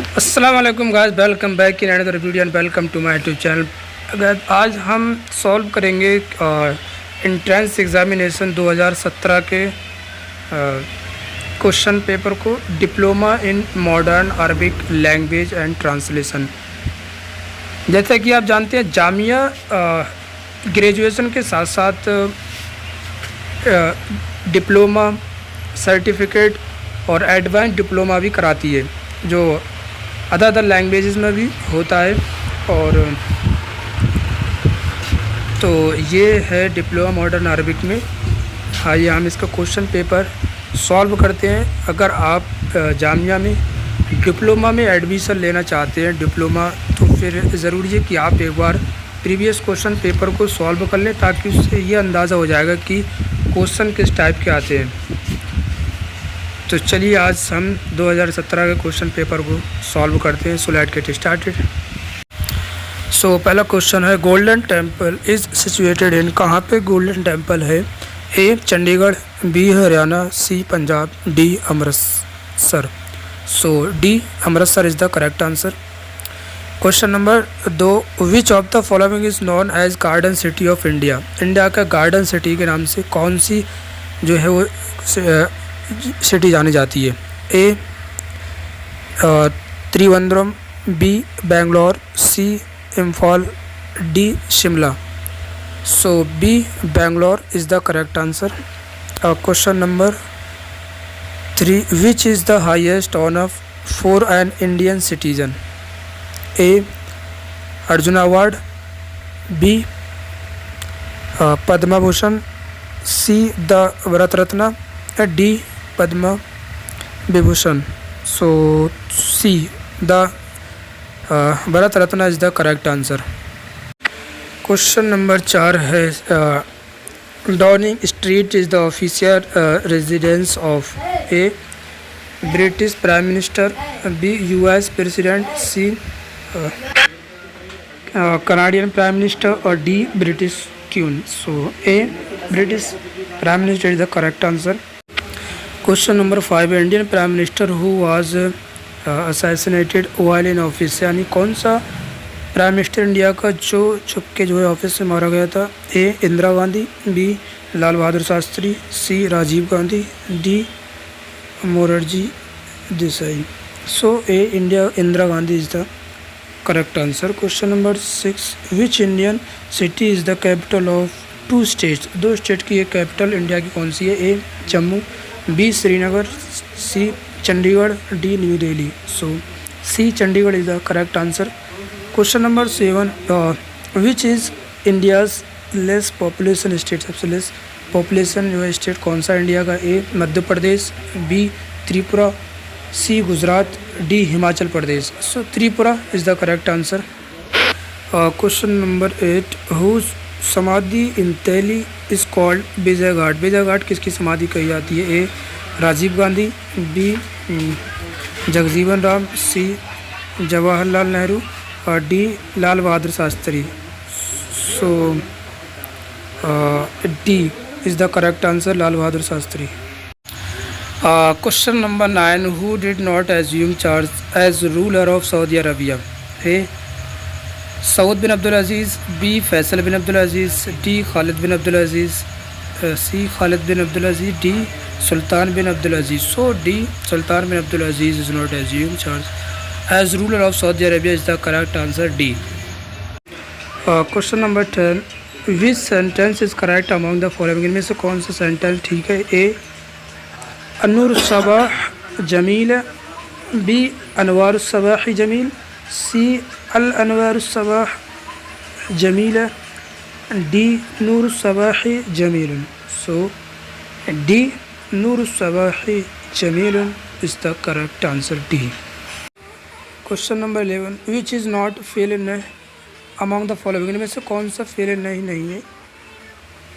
अस्सलाम वालेकुम guys, welcome back in another video and welcome to my YouTube channel. अगर आज हम सॉल्व करेंगे एंट्रेंस एग्ज़ामिनेशन 2017 के क्वेश्चन पेपर को, diploma in modern Arabic language and translation. जैसा कि आप जानते हैं, जामिया ग्रेजुएशन के साथ साथ डिप्लोमा, सर्टिफिकेट और एडवांस डिप्लोमा भी कराती है, जो अदर लैंग्वेजेस में भी होता है। और तो ये है डिप्लोमा मॉडर्न अरबिक में। आइए हम इसका क्वेश्चन पेपर सॉल्व करते हैं। अगर आप जामिया में डिप्लोमा में एडमिशन लेना चाहते हैं डिप्लोमा, तो फिर ज़रूरी है कि आप एक बार प्रीवियस क्वेश्चन पेपर को सॉल्व कर लें, ताकि उससे ये अंदाज़ा हो जाएगा कि क्वेश्चन किस टाइप के आते हैं। तो चलिए आज हम 2017 के क्वेश्चन पेपर को सॉल्व करते हैं। So let's get started. So पहला क्वेश्चन है, golden temple is situated in. कहाँ पे गोल्डन टेम्पल है? A Chandigarh, B Haryana, C Punjab, D Amritsar. So D Amritsar is the correct answer. Question number 2, which of the following is known as garden city of India. India का garden city के नाम से कौन सी जो है वो सिटी जानी जाती है? A Trivandrum, B Bangalore, C Imphal, D Shimla. So B Bangalore is the correct answer. Question number 3, which is the highest honour for an Indian citizen? A Arjuna award, B Padma Bhushan, C the Bharat Ratna, D Padma Vibhushan. So C the Bharat Ratna is the correct answer. Question number 4 है, Downing Street is the official residence of A British prime minister, B US president, C Canadian prime minister और D British queen. So A British prime minister is the correct answer. Question number 5, Indian prime minister who was assassinated while in office. यानी कौन सा prime minister India का जो छुप के जो है ऑफिस से मारा गया था? A Indira Gandhi, B Lal Bahadur Shastri, C Rajiv Gandhi, D Morarji Desai. So A Indira Gandhi is the correct answer. Question number 6, which Indian city is the capital of 2 states. 2 state की एक कैपिटल इंडिया की कौन सी है? A Jammu, B Srinagar, C Chandigarh, D new Delhi. So C Chandigarh is the correct answer. Question number 7, which is India's less population state. सबसे less population जो है state कौन सा इंडिया का? A Madhya Pradesh, B Tripura, C Gujarat, D Himachal Pradesh. So Tripura is the correct answer. Question number 8, whose samadhi in Delhi is called Vijay Ghat. Vijay Ghat किसकी समाधि कही जाती है? A Rajiv Gandhi, B Jagjivan Ram, C Jawaharlal Nehru और D Lal Bahadur Shastri. So D is the correct answer, Lal Bahadur Shastri. Question number 9, who did not assume charge as ruler of Saudi Arabia. A Saud bin Abdul Aziz, B Faisal bin Abdul Aziz, D Khalid bin Abdul Aziz, C Khalid bin Abdul Aziz, D Sultan bin Abdul Aziz. So D Sultan bin Abdul Aziz is not assume charge as ruler of Saudi Arabia is the correct answer, D. Question number 10, which sentence is correct among the following. इनमें से कौन सा sentence ठीक है? A अन्नूर सबाह जमील, B अनवार सबाह जमील, सी अल अनवार सबाह जमील, डी नूर सबाह जमील। सो डी नूर सबाह जमील is the correct answer, D. Question number 11, which is not फेल इन अमॉन्ग द फॉलोइंग। इनमें से कौन सा फेल नहीं है?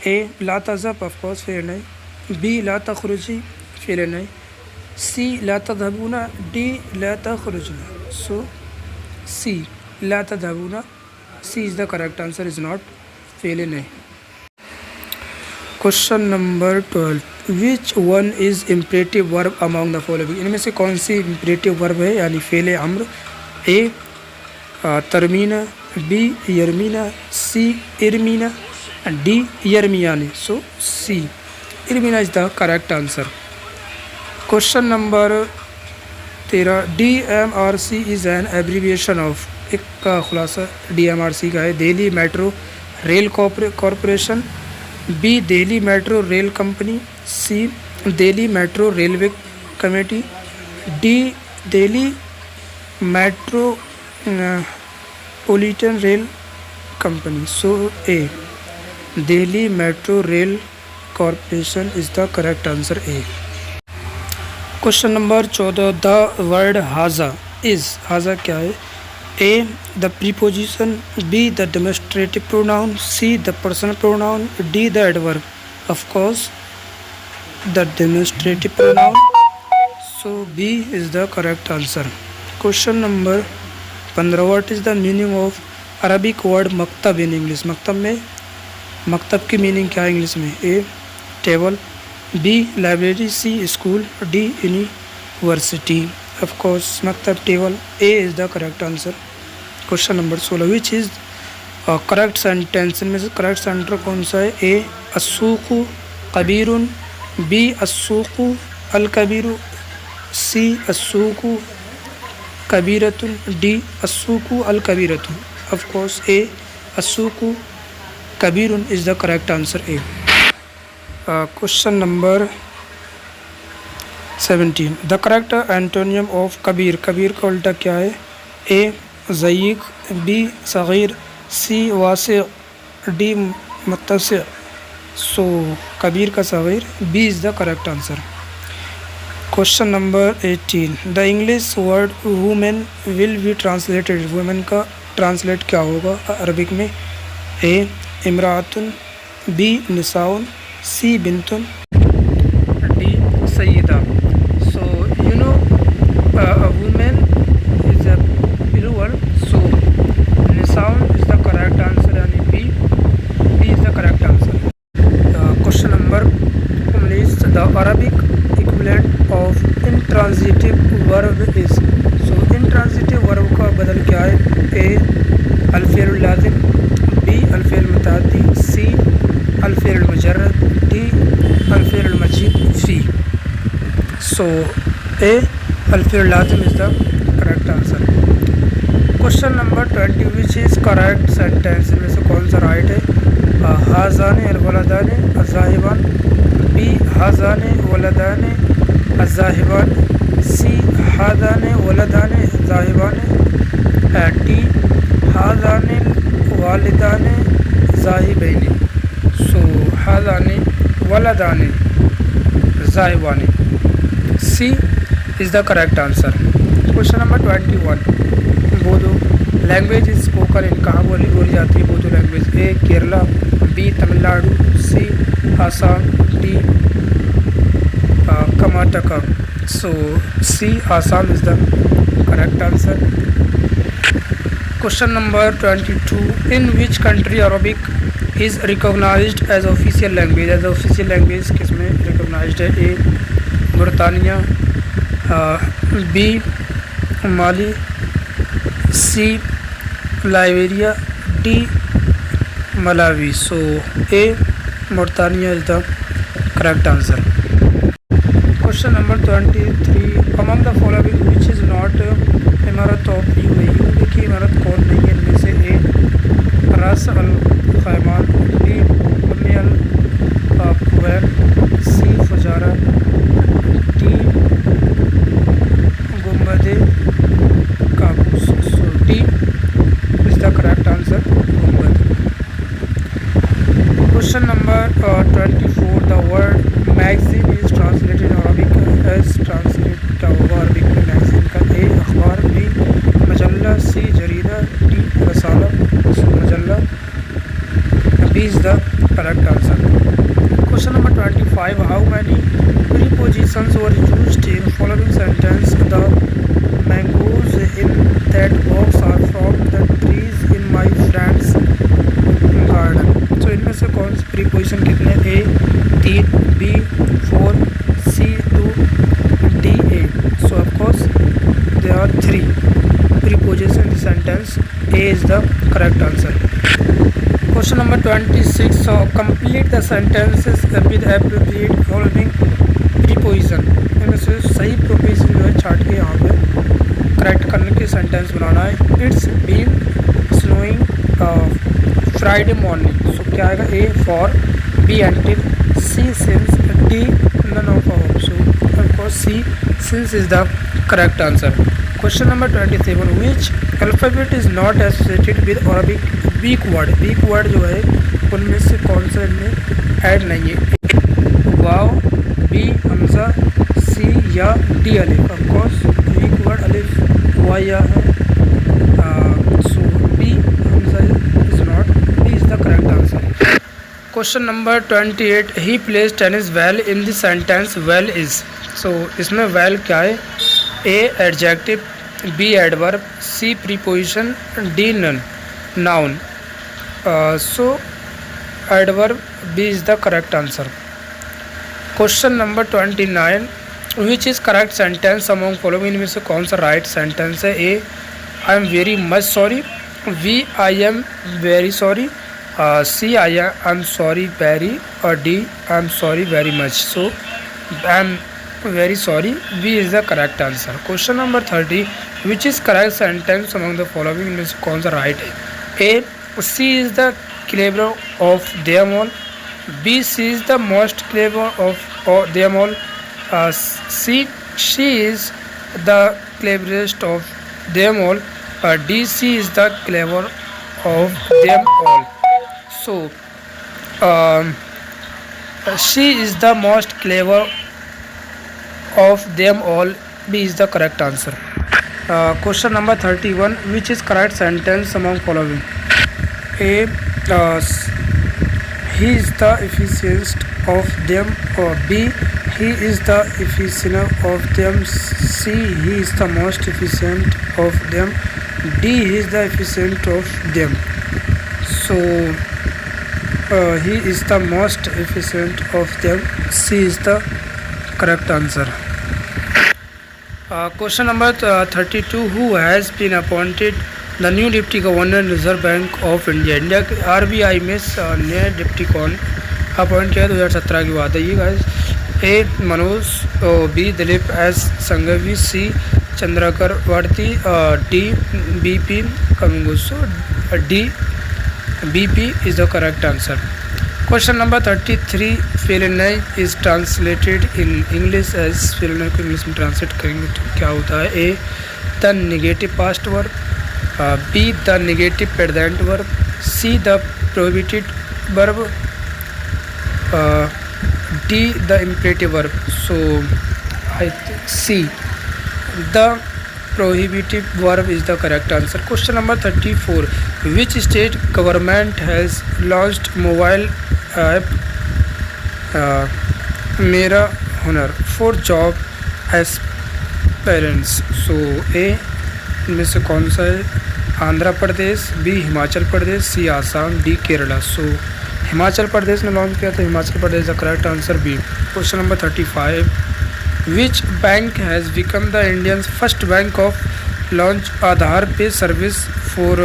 ए ला तज़हब, ऑफकोर्स फेल नहीं, बी ला तखरुजी, फेल नहीं, सी ला तज़हबूना, डी ला तखरुजना। सो सी ला तज़हबूना, सी is the correct answer, is not फेल नहीं। Question number 12, which one is imperative verb among the following, इनमें से कौन सी इम्परेटिव वर्ब है यानी फ़ेल अम्र? ए तरमीना, बी यरमीना, सी इरमीना, डी यरमियानी। सो सी इरमीना is the correct answer. Question number 13, DMRC is an abbreviation of, एक का खुलासा DMRC का है, Delhi metro rail corporation, B Delhi metro rail company, C Delhi metro railway committee, D Delhi metropolitan rail company. So A Delhi metro rail corporation is the correct answer, A. Question number 14, the word हाजा is, हाजा क्या है? A the preposition, B the demonstrative pronoun, C the personal pronoun, D the adverb. Of course the demonstrative pronoun, so B is the correct answer. Question number 15, what is the meaning of Arabic word मकतब in English, मकतब में, मकतब की meaning क्या है English में? A table, B library, C school, D university. Of course मकतब table, A is the correct answer. Question number 16, which is correct sentence, इनमें से करेक्ट सेंटेंस कौन सा है? ए अस्सूकु कबीरुन, बी अस्सूकु अल कबीरु, सी अस्सूकु कबीरतुन, डी अस्सूकु अल कबीरतुन। ऑफ कोर्स ए अस्सूकु कबीरुन is the correct answer, A. Question number 17, the correct antonym of कबीर, कबीर का उल्टा क्या है? ए ज़यीक़, बी सग़ीर, सी वासे, डी मुत्तसे। सो कबीर का सग़ीर, B is the correct answer. Question number 18, the English word women will be translated, women का ट्रांसलेट क्या होगा अरबिक में? ए इमरातुन, बी निसाउन, सी बिंतुन, डी सय्यदा। So you know a woman is a plural, so nisaun is the correct answer and B is the correct answer. Question number 19, the Arabic equivalent of intransitive verb is, so intransitive verb का बदल क्या है? A अल-फ़िअल लाज़िम, B अल-फ़िअल मुतअद्दी, C अल-फ़िअल मुजर्रद, D अल-फ़िअल मजीद फ़ी। So A अल-फ़िअल लाज़िम is the correct answer. Question number 20, which is correct sentence, इनमें से कौन सा राइट है? हाज़ाने अल-वलदाने अज़्ज़ाहिबान, बी हाज़ाने वलदाने अज़्ज़ाहिबान, सी हाज़ाने वलदाने ज़ाहिबान, डी हाज़ाने वालिदाने ज़ाहिबैनी। सो हाज़ाने वलदाने ज़ाहिबानी, C is the correct answer. Question number 21, Bodo language is spoken in, कहाँ बोली जाती है Bodo language? A Kerala, B Tamil Nadu, C Assam, D Karnataka. So C Assam is the correct answer. Question number 22, in which country Arabic is recognized as official language, as official language किस में recognized है? A बरतानिया, B Mali, C Liberia, D Malawi. So A Mauritania is the correct answer. Question number 23, among the following which is not इमारत of UAE, देखिए इमारत कौन नहीं है इनमें से? ए रास अल खैमान, बी उम्मी अल कुवैत, सी फुजारा, डी गुम्बदे काबूस। So D is the correct answer, गुम्बद। Question number 24, the word magazine is translated in Arabic as, translate क्या होगा अरबिक में मैगजीन का? ए अखबार, बी मजल्ला, सी जरीदा, डी रसाला। सो मजल्ला, B is the correct answer. Question number 25, how many prepositions were used in following sentence? The mangoes in that box are from the trees in my friend's garden. So इनमें से कौन सी preposition कितने? ए sentence. A is the correct answer. Question number 26. So complete the sentences with appropriate following preposition. इनमें से सही proposition जो है छाट के यहाँ पे करेक्ट करने के सेंटेंस बनाना है. It's been snowing Friday morning. So क्या आएगा? A for, B until, C since, D none of hope. So of course C since is the correct answer. Question number 27. Which alphabet is not associated with Arabic weak word. Weak word जो है उनमें से कौन सा इनमें add नहीं है? वाव, B Hamza, सी या डी अलिफ. ऑफ कोर्स वीक वर्ड अलिफ हुआ या है. सो बी हमजा is not. B is the correct answer. Question number 28. He plays tennis well in the sentence well is. So इसमें वेल क्या है? A adjective, B adverb, C preposition, D noun noun. So adverb B is the correct answer. Question number 29. Which is correct sentence among following. इनमें से कौन सा right sentence है? A I am very much sorry, B I am very sorry, C I am sorry very, और D I am sorry very much. So I am very sorry, B is the correct answer. Question number 30. Which is correct sentence among the following में से कौन सा right है? A, she is the clever of them all. B, she is the most clever of them all. C, she is the cleverest of them all. D, she is the clever of them all. So she is the most clever of them all. B is the correct answer. Question number 31. Which is correct sentence among following? A, he is the efficient of them, or B, he is the efficient of them, C, he is the most efficient of them, D, he is the efficient of them. So he is the most efficient of them. C is the correct answer. Question number 32. Who has been appointed the new Deputy Governor Reserve Bank of India. India के RBI में नए deputy कौन appoint किया 2017 की बात है ये guys. A Manoj, B Dilip S Sanghvi, C चंद्रकर वर्ती, डी BP कमिंगुसो. D BP is the correct answer. Question number 33. फेलिनाई is translated in English as. फेलिनाई को इंग्लिश में ट्रांसलेट करेंगे तो क्या होता है? A the negative past verb, B the negative present verb, C the prohibited verb, D the imperative verb. So I see the prohibitive verb is the correct answer. Question number 34. Which state government has launched mobile app Mera Hunar for job aspirants? So A इनमें से कौन सा है? Andhra Pradesh, B Himachal Pradesh, C Assam, D Kerala. So Himachal Pradesh ने launch किया था. Himachal Pradesh the correct answer B. Question number 35. Which bank has become the India's first bank of launch Aadhaar pay service for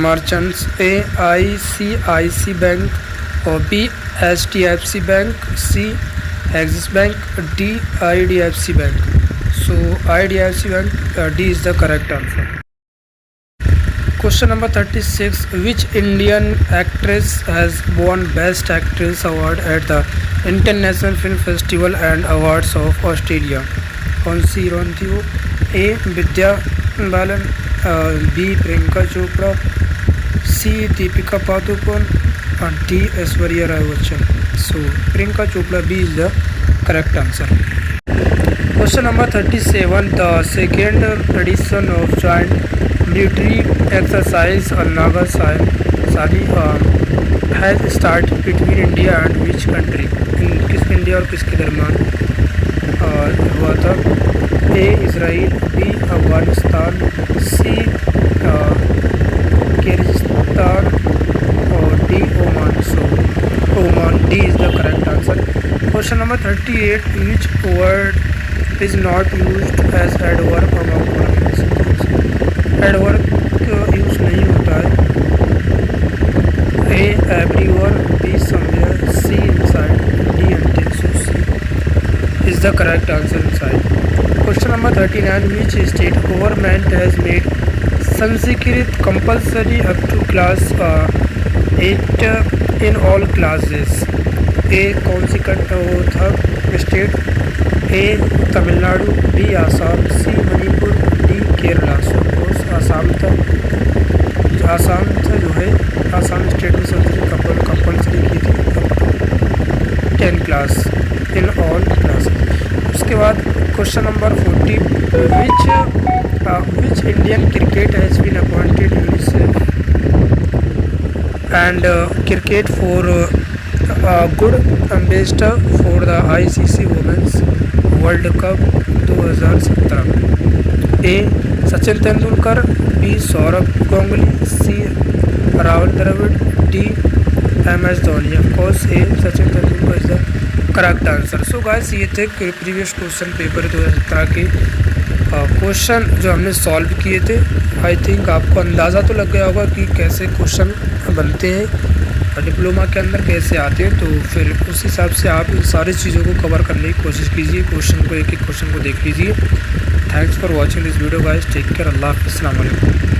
merchants? A ICICI Bank, or B HDFC Bank, C Axis Bank, D IDFC Bank. So IDFC Bank, D is the correct answer. Question number 36. Which Indian actress has won Best Actress award at the International Film Festival and Awards of Australia? कौन सी heroine थी वो? A Vidya Balan, B Priyanka Chopra, C Deepika Padukone, और D Aishwarya Rai Bachchan. So Priyanka Chopra, B is the correct answer. Question number 37. The second edition of joint military exercise Naga Sali has started between India and which country? किस India और किसके दरमियान हुआ था? A Israel, B Afghanistan, C Kyrgyzstan, और D Oman. So Oman, D is the correct answer. Question number 38. Which word is not used as adverb among pronouns. Adverb use नहीं होता है। A everywhere, B somewhere, C inside, D until. So C is the correct answer inside. Question number 39, which state government has made Sanskrit compulsory up to class 8 in all classes? ए कौन सी वो था state? ए Tamil Nadu, B Assam, सी Manipur, D Kerala. सो आसाम था। आसाम था जो है, Assam state में Sanskrit compulsory की थी 10 क्लास इन ऑल क्लास। उसके बाद question number 40, which Indian cricket has been appointed UNICEF and cricket for good ambassador for the ICC Women's World Cup 2017? A Sachin Tendulkar, B Sourav Ganguly, C Rahul Dravid, D MS Dhoni. Of course A Sachin Tendulkar is the correct answer. So guys ये थे previous question paper 2017 के question जो हमने solve किए थे। I think आपको अंदाज़ा तो लग गया होगा कि कैसे क्वेश्चन बनते हैं, डिप्लोमा के अंदर कैसे आते हैं। तो फिर उस हिसाब से आप इन सारी चीज़ों को कवर करने की कोशिश कीजिए। क्वेश्चन को एक एक क्वेश्चन को देख लीजिए। Thanks for watching this video guys. Take care. अल्लाह हाफ़िज़। अस्सलाम वालेकुम।